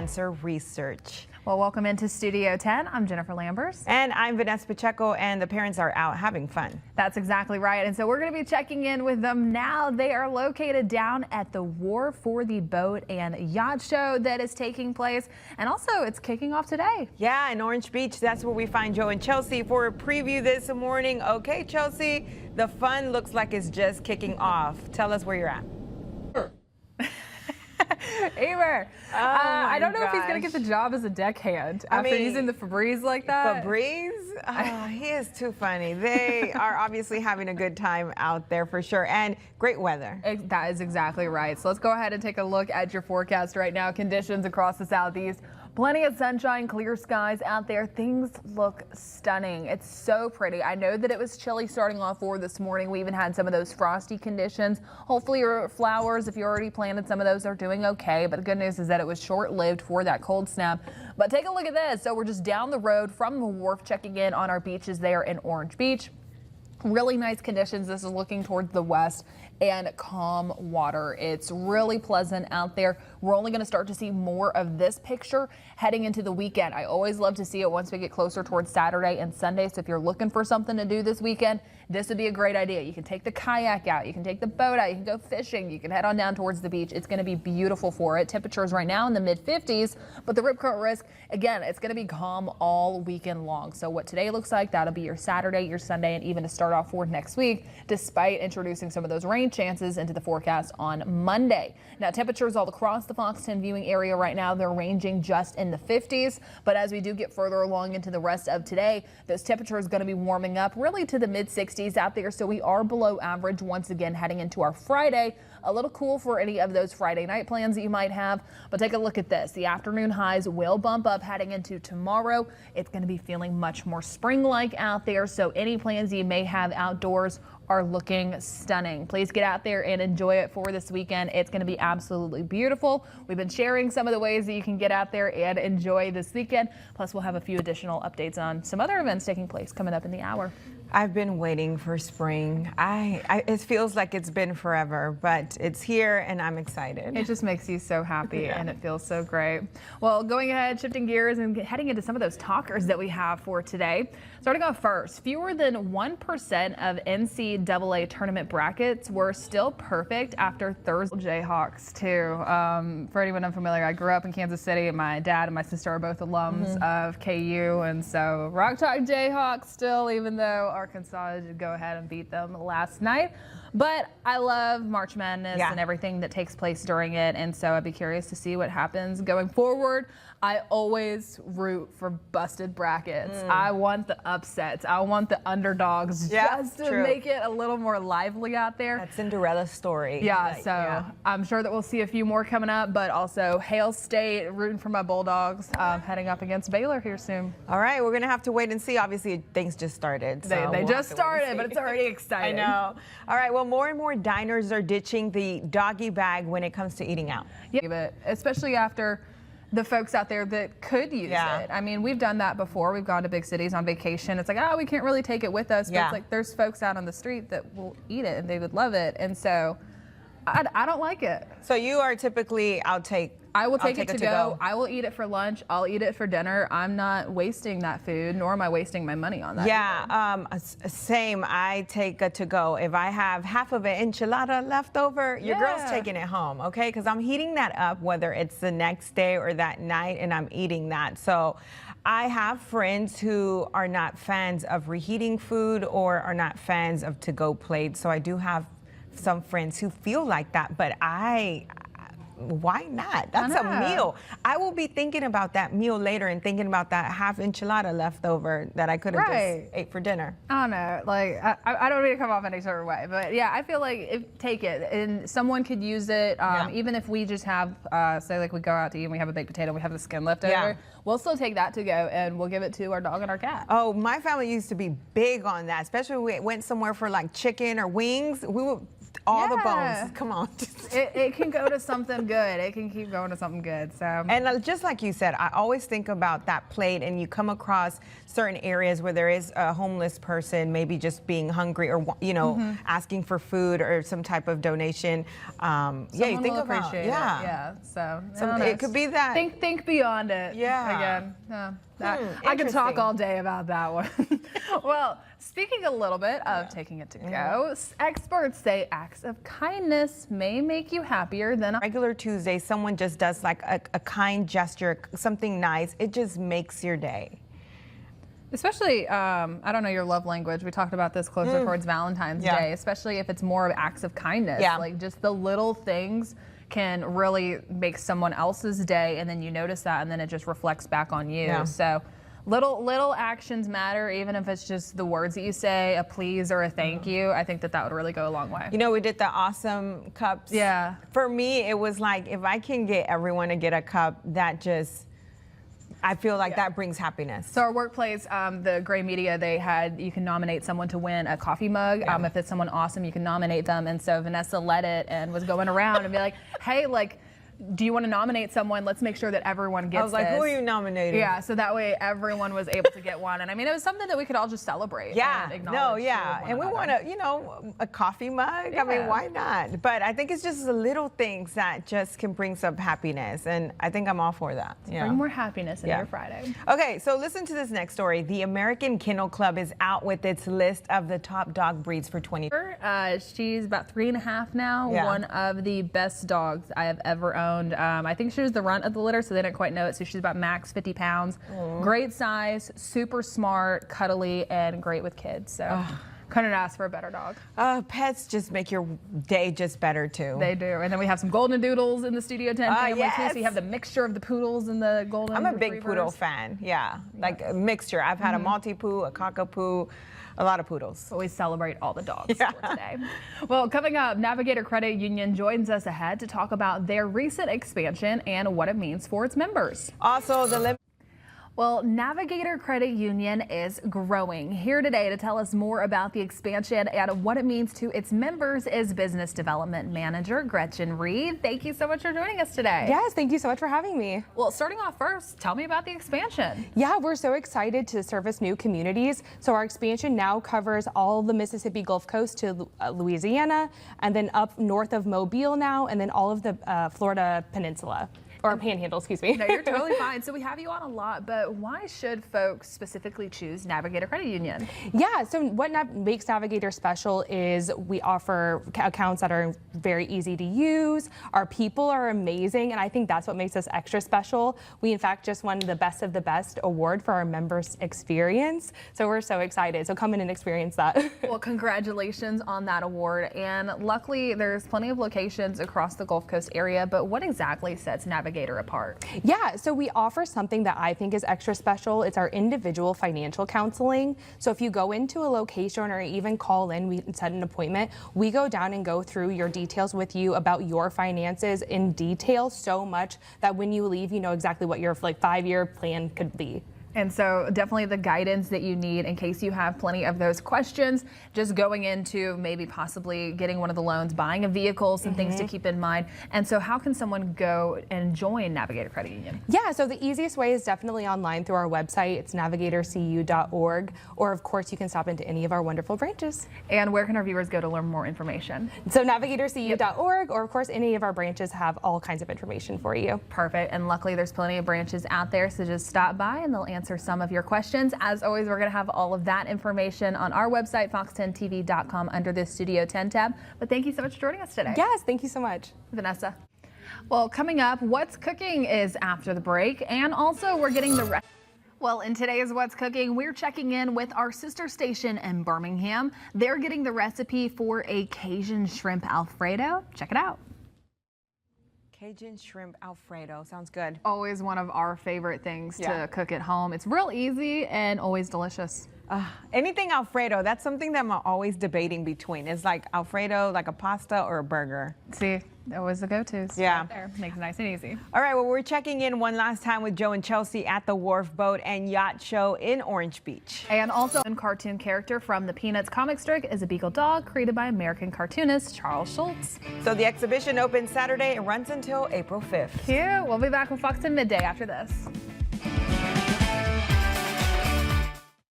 Cancer Research. Well, welcome into Studio 10. I'm Jennifer Lambers. And I'm Vanessa Pacheco, and the parents are out having fun. That's exactly right. And so we're going to be checking in with them now. They are located down at the War for the Boat and Yacht Show that is taking place. And also, it's kicking off today. Yeah, in Orange Beach. That's where we find Joe and Chelsea for a preview this morning. Okay, Chelsea, the fun looks like it's just kicking off. Tell us where you're at. Eber, I don't know if he's going to get the job as a deckhand after using the Febreze like that. Febreze? He is too funny. They are obviously having a good time out there for sure, and great weather. That is exactly right. So let's go ahead and take a look at your forecast right now. Conditions across the southeast. Plenty of sunshine, clear skies out there. Things look stunning. It's so pretty. I know that it was chilly starting off for this morning. We even had some of those frosty conditions. Hopefully your flowers, if you already planted some of those, are doing okay. But the good news is that it was short-lived for that cold snap. But take a look at this. So we're just down the road from the wharf, checking in on our beaches there in Orange Beach. Really nice conditions. This is looking towards the west and calm water. It's really pleasant out there. We're only going to start to see more of this picture heading into the weekend. I always love to see it once we get closer towards Saturday and Sunday. So if you're looking for something to do this weekend, this would be a great idea. You can take the kayak out, you can take the boat out, you can go fishing, you can head on down towards the beach. It's going to be beautiful for it. Temperatures right now in the mid 50s, but the rip current risk, again, it's going to be calm all weekend long. So what today looks like, that'll be your Saturday, your Sunday, and even to start off for next week, despite introducing some of those rain chances into the forecast on Monday. Now, temperatures all across the Fox 10 viewing area right now, they're ranging just in the 50s. But as we do get further along into the rest of today, those temperatures are going to be warming up really to the mid 60s out there. So we are below average once again heading into our Friday. A little cool for any of those Friday night plans that you might have. But take a look at this. The afternoon highs will bump up heading into tomorrow. It's going to be feeling much more spring-like out there. So any plans you may have outdoors are looking stunning. Please get out there and enjoy it for this weekend. It's going to be absolutely beautiful. We've been sharing some of the ways that you can get out there and enjoy this weekend. Plus, we'll have a few additional updates on some other events taking place coming up in the hour. I've been waiting for spring. It feels like it's been forever, but it's here and I'm excited. It just makes you so happy and it feels so great. Well, going ahead, shifting gears and heading into some of those talkers that we have for today. Starting off first, fewer than 1% of NCAA tournament brackets were still perfect after Thursday. Jayhawks too. For anyone unfamiliar, I grew up in Kansas City. My dad and my sister are both alums of KU, and so Rock Chalk Jayhawks still, even though Arkansas did go ahead and beat them last night. But I love March Madness and everything that takes place during it, and so I'd be curious to see what happens going forward. I always root for busted brackets. I want the upsets. I want the underdogs just to make it a little more lively out there. That Cinderella story. Yeah, I'm sure that we'll see a few more coming up, but also Hail State, rooting for my Bulldogs, heading up against Baylor here soon. All right, we're going to have to wait and see. Obviously, things just started. So they just started, but it's already exciting. I know. All right, well, more and more diners are ditching the doggy bag when it comes to eating out. Yeah, but especially after the folks out there that could use it. I mean, we've done that before. We've gone to big cities on vacation. It's like, oh, we can't really take it with us. But it's like there's folks out on the street that will eat it and they would love it. And so I don't like it. So you are typically, I will take it to go. I will eat it for lunch. I'll eat it for dinner. I'm not wasting that food, nor am I wasting my money on that. Yeah, same. I take a to go. If I have half of an enchilada left over, your girl's taking it home, okay? Because I'm heating that up, whether it's the next day or that night, and I'm eating that. So I have friends who are not fans of reheating food or are not fans of to-go plates. So I do have some friends who feel like that, but why not? That's a meal. I will be thinking about that meal later and thinking about that half enchilada left over that I could have just ate for dinner. I don't know. Like, I don't mean to come off any certain way, but yeah, I feel like take it and someone could use it. Even if we just have, say like we go out to eat and we have a baked potato and we have the skin left over, we'll still take that to go and we'll give it to our dog and our cat. Oh, my family used to be big on that, especially when we went somewhere for like chicken or wings. We would all the Yeah. bones. Come on. It can go to something good. It can keep going to something good. So. And just like you said, I always think about that plate, and you come across certain areas where there is a homeless person, maybe just being hungry or, you know, asking for food or some type of donation. Yeah, you Someone think will about appreciate yeah. it. Yeah. So It could be that. Think beyond it. Yeah. Again. I could talk Interesting. all day about that one. Well, speaking a little bit of taking it to go, experts say acts of kindness may make you happier than Regular Tuesday, someone just does like a kind gesture, something nice. It just makes your day. Especially, I don't know your love language. We talked about this closer towards Valentine's Yeah. Day, especially if it's more of acts of kindness. Yeah. Like just the little things can really make someone else's day, and then you notice that, and then it just reflects back on you. Yeah. So little actions matter, even if it's just the words that you say, a please or a thank you. I think that would really go a long way. You know, we did the awesome cups. Yeah. For me, it was like, if I can get everyone to get a cup, that just, I feel like that brings happiness. So our workplace, the Gray Media, you can nominate someone to win a coffee mug. If it's someone awesome, you can nominate them. And so Vanessa led it and was going around and be like, hey, like, do you want to nominate someone? Let's make sure that everyone gets I was like, this. who are you nominating? Yeah, so that way everyone was able to get one. And I mean, it was something that we could all just celebrate. Yeah, And no, acknowledge yeah. one And we another. want to, you know, a coffee mug. I Yeah. mean, why not? But I think it's just the little things that just can bring some happiness. And I think I'm all for that. Yeah. Bring more happiness in Yeah. your Friday. Okay, so listen to this next story. The American Kennel Club is out with its list of the top dog breeds for 20. She's about 3.5 now. Yeah. One of the best dogs I have ever owned. I think she was the runt of the litter, so they didn't quite know it. So she's about max 50 pounds. Great size, super smart, cuddly, and great with kids. So couldn't ask for a better dog. Pets just make your day just better too. They do. And then we have some golden doodles in the Studio 10 family too. yes. So you have the mixture of the poodles and the golden I'm a big retrievers. poodle fan. Yeah, like a mixture. I've had a Maltipoo, a Cockapoo, a lot of poodles. But we celebrate all the dogs for today. Well, coming up, Navigator Credit Union joins us ahead to talk about their recent expansion and what it means for its members. Also, the Well, Navigator Credit Union is growing. Here today to tell us more about the expansion and what it means to its members is Business Development Manager Gretchen Reed. Thank you so much for joining us today. Yes, thank you so much for having me. Well, starting off first, tell me about the expansion. Yeah, we're so excited to service new communities. So our expansion now covers all the Mississippi Gulf Coast to Louisiana, and then up north of Mobile now, and then all of the Florida Peninsula. Or Panhandle, excuse me. No, you're totally fine. So we have you on a lot, but why should folks specifically choose Navigator Credit Union? Yeah, so what makes Navigator special is we offer accounts that are very easy to use. Our people are amazing, and I think that's what makes us extra special. We, in fact, just won the Best of the Best award for our members' experience. So we're so excited. So come in and experience that. Well, congratulations on that award. And luckily, there's plenty of locations across the Gulf Coast area, but what exactly sets Navigator apart? Yeah, so we offer something that I think is extra special. It's our individual financial counseling. So if you go into a location or even call in, we set an appointment, we go down and go through your details with you about your finances in detail so much that when you leave, you know exactly what your 5-year plan could be. And so definitely the guidance that you need in case you have plenty of those questions, just going into maybe possibly getting one of the loans, buying a vehicle, some things to keep in mind. And so how can someone go and join Navigator Credit Union? Yeah, so the easiest way is definitely online through our website. It's navigatorcu.org, or of course you can stop into any of our wonderful branches. And where can our viewers go to learn more information? So navigatorcu.org, or of course any of our branches have all kinds of information for you. Perfect. And luckily there's plenty of branches out there, so just stop by and they'll answer some of your questions. As always, we're going to have all of that information on our website, fox10tv.com, under the Studio 10 tab. But thank you so much for joining us today. Yes, thank you so much. Vanessa. Well, coming up, What's Cooking is after the break, and also we're getting the rest. Well, in today's What's Cooking, we're checking in with our sister station in Birmingham. They're getting the recipe for a Cajun shrimp Alfredo. Check it out. Cajun shrimp Alfredo. Sounds good. Always one of our favorite things to cook at home. It's real easy and always delicious. Anything Alfredo, that's something that I'm always debating between. It's like Alfredo, like a pasta or a burger. See, always the go-tos. Yeah. Right there. Makes it nice and easy. All right, well, we're checking in one last time with Joe and Chelsea at the Wharf Boat and Yacht Show in Orange Beach. And also a cartoon character from the Peanuts comic strip is a beagle dog created by American cartoonist Charles Schulz. So the exhibition opens Saturday and runs until April 5th. Cute. We'll be back with Fox 10 Midday after this.